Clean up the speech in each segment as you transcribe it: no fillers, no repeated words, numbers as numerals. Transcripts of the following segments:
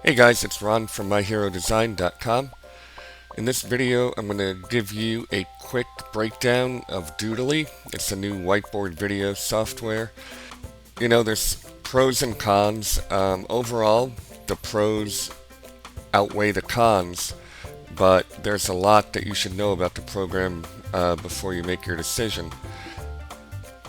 Hey guys, it's Ron from myherodesign.com. In this video, I'm going to give you a quick breakdown of Doodly. It's a new whiteboard video software. There's pros and cons. Overall, the pros outweigh the cons, but there's a lot that you should know about the program before you make your decision.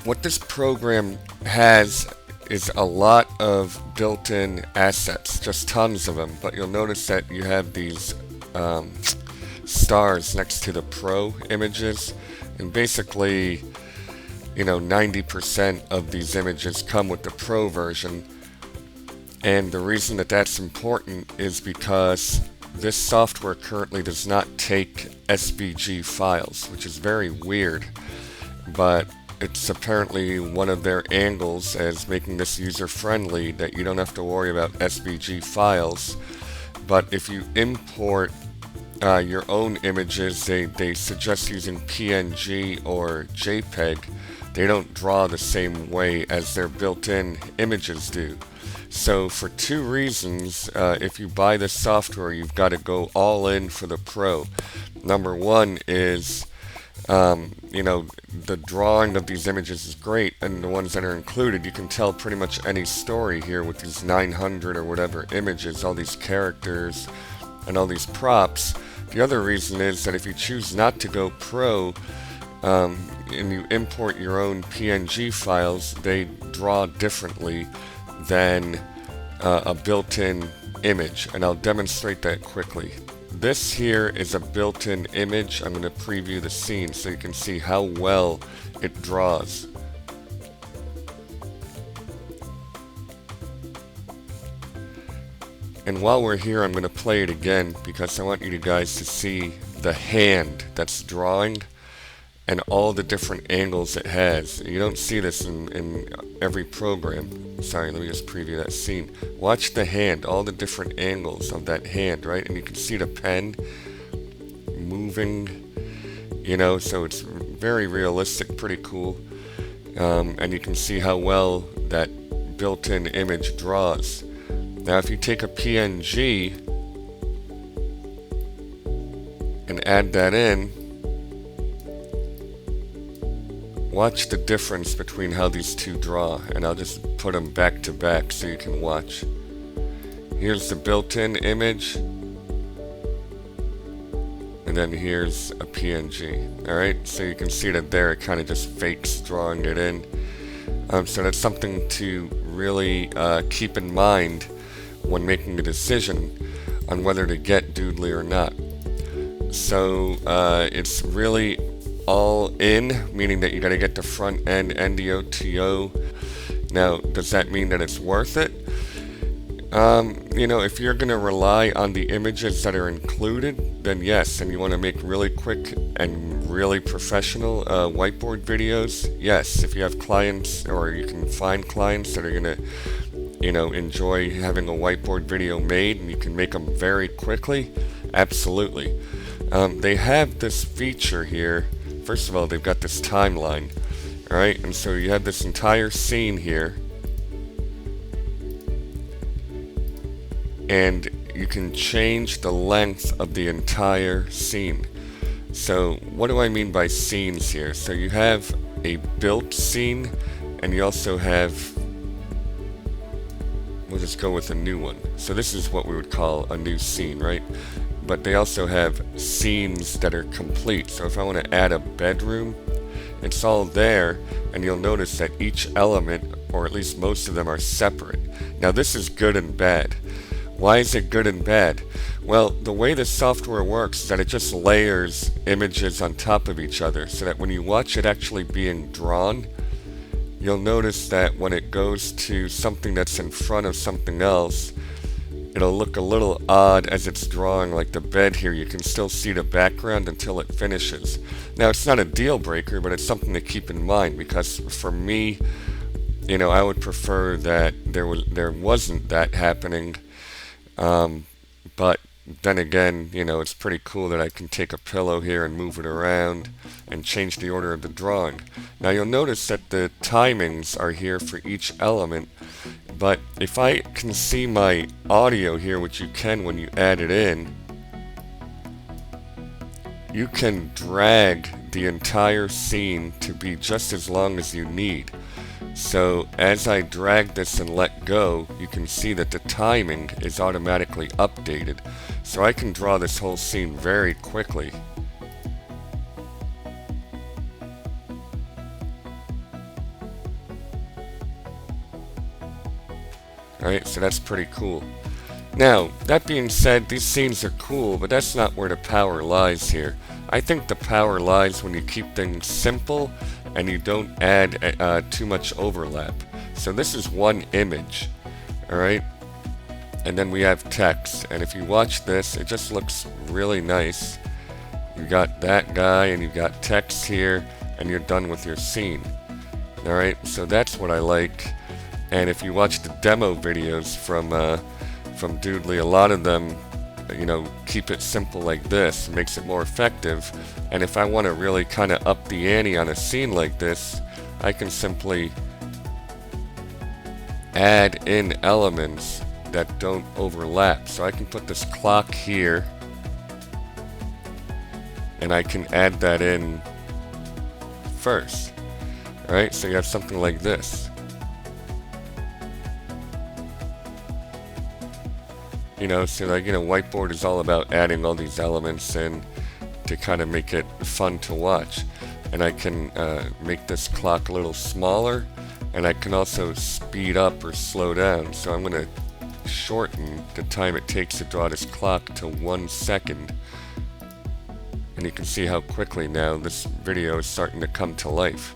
What this program has is a lot of built-in assets, just tons of them, but you'll notice that you have these stars next to the Pro images, and basically 90% of these images come with the Pro version. And the reason that that's important is because this software currently does not take SVG files, which is very weird, but it's apparently one of their angles as making this user-friendly, that you don't have to worry about SVG files. But if you import your own images, they suggest using PNG or JPEG. They don't draw the same way as their built-in images do. So for two reasons, if you buy this software, you've got to go all in for the Pro. Number one is the drawing of these images is great, and the ones that are included, you can tell pretty much any story here with these 900 or whatever images, all these characters, and all these props. The other reason is that if you choose not to go Pro, and you import your own PNG files, they draw differently than a built-in image, and I'll demonstrate that quickly. This here is a built-in image. I'm going to preview the scene so you can see how well it draws. And while we're here, I'm going to play it again because I want you guys to see the hand that's drawing and all the different angles it has. You don't see this in every program. Sorry, let me just preview that scene. Watch the hand, all the different angles of that hand, right? And you can see the pen moving, so it's very realistic, pretty cool. And you can see how well that built-in image draws. Now if you take a PNG and add that in, watch the difference between how these two draw, and I'll just put them back to back so you can watch. Here's the built-in image, and then here's a PNG. Alright, so you can see that there it kind of just fakes drawing it in. So that's something to really keep in mind when making a decision on whether to get Doodly or not. So it's really all in, meaning that you got to get the front end NDOTO. Now, does that mean that it's worth it? If you're going to rely on the images that are included, then yes, and you want to make really quick and really professional whiteboard videos, yes. If you have clients, or you can find clients that are going to enjoy having a whiteboard video made and you can make them very quickly, absolutely. They have this feature here. First of all, they've got this timeline, alright? And so you have this entire scene here, and you can change the length of the entire scene. So what do I mean by scenes here? So you have a built scene, and you also have, we'll just go with a new one. So this is what we would call a new scene, right? But they also have scenes that are complete. So if I want to add a bedroom, it's all there, and you'll notice that each element, or at least most of them, are separate. Now this is good and bad. Why is it good and bad? Well, the way this software works is that it just layers images on top of each other, so that when you watch it actually being drawn, you'll notice that when it goes to something that's in front of something else, it'll look a little odd as it's drawing. Like the bed here, you can still see the background until it finishes. Now it's not a deal breaker, but it's something to keep in mind, because for me, I would prefer that there wasn't that happening. But then again, it's pretty cool that I can take a pillow here and move it around and change the order of the drawing. Now you'll notice that the timings are here for each element, but if I can see my audio here, which you can when you add it in, you can drag the entire scene to be just as long as you need. So as I drag this and let go, you can see that the timing is automatically updated. So I can draw this whole scene very quickly. Alright, so that's pretty cool. Now, that being said, these scenes are cool, but that's not where the power lies here. I think the power lies when you keep things simple and you don't add too much overlap. So this is one image, alright? And then we have text, and if you watch this, it just looks really nice. You got that guy, and you got text here, and you're done with your scene. Alright, so that's what I like. And if you watch the demo videos from Doodly, a lot of them, keep it simple like this, makes it more effective. And if I want to really kind of up the ante on a scene like this, I can simply add in elements that don't overlap. So I can put this clock here, and I can add that in first. Alright, so you have something like this. So whiteboard is all about adding all these elements in to kind of make it fun to watch. And I can make this clock a little smaller, and I can also speed up or slow down. So I'm going to shorten the time it takes to draw this clock to 1 second. And you can see how quickly now this video is starting to come to life.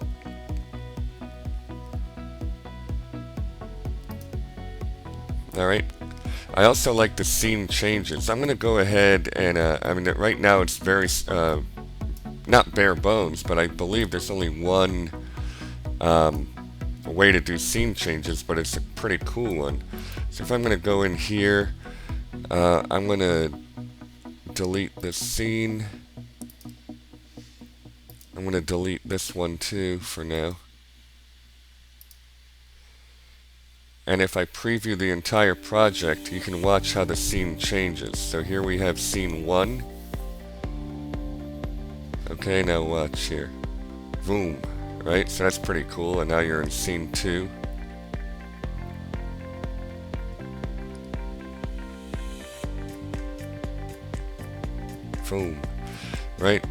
Alright. I also like the scene changes. I'm going to go ahead and, right now it's very, not bare bones, but I believe there's only one way to do scene changes, but it's a pretty cool one. So if I'm going to go in here, I'm going to delete this scene. I'm going to delete this one too for now. And if I preview the entire project, you can watch how the scene changes. So here we have scene 1. Okay, now watch here. Boom. Right? So that's pretty cool. And now you're in scene 2. Boom. Right?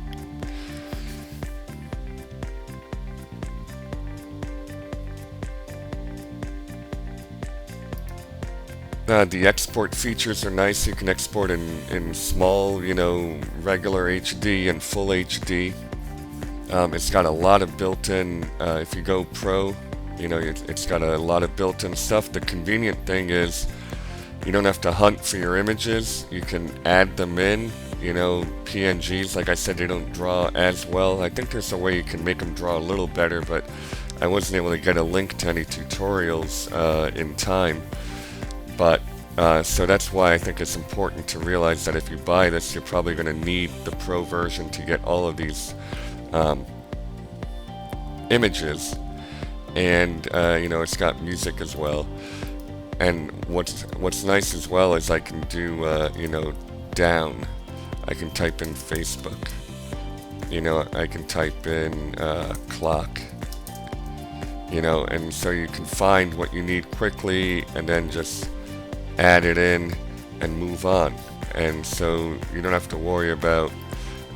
The export features are nice. You can export in small, regular HD and full HD. It's got a lot of built-in, if you go pro, it's got a lot of built-in stuff. The convenient thing is you don't have to hunt for your images. You can add them in. PNGs, like I said, they don't draw as well. I think there's a way you can make them draw a little better, but I wasn't able to get a link to any tutorials in time. But so that's why I think it's important to realize that if you buy this, you're probably going to need the pro version to get all of these images. And it's got music as well. And what's nice as well is I can do down. I can type in Facebook. I can type in clock. And so you can find what you need quickly and then just add it in and move on. And so you don't have to worry about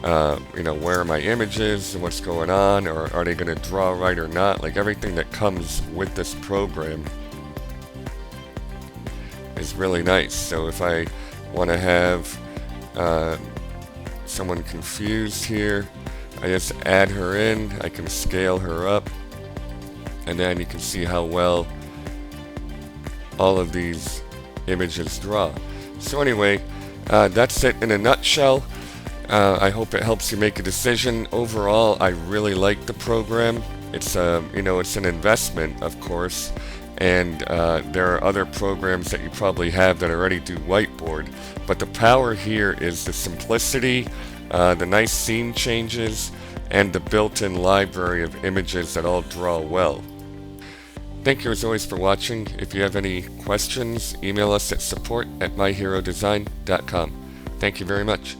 where are my images and what's going on, or are they going to draw right or not. Like, everything that comes with this program is really nice. So if I want to have someone confused here, I just add her in. I can scale her up, and then you can see how well all of these images draw. So anyway, that's it in a nutshell. I hope it helps you make a decision. Overall, I really like the program. It's it's an investment, of course, and there are other programs that you probably have that already do whiteboard. But the power here is the simplicity, the nice scene changes, and the built-in library of images that all draw well. Thank you as always for watching. If you have any questions, email us at support@myherodesign.com. Thank you very much.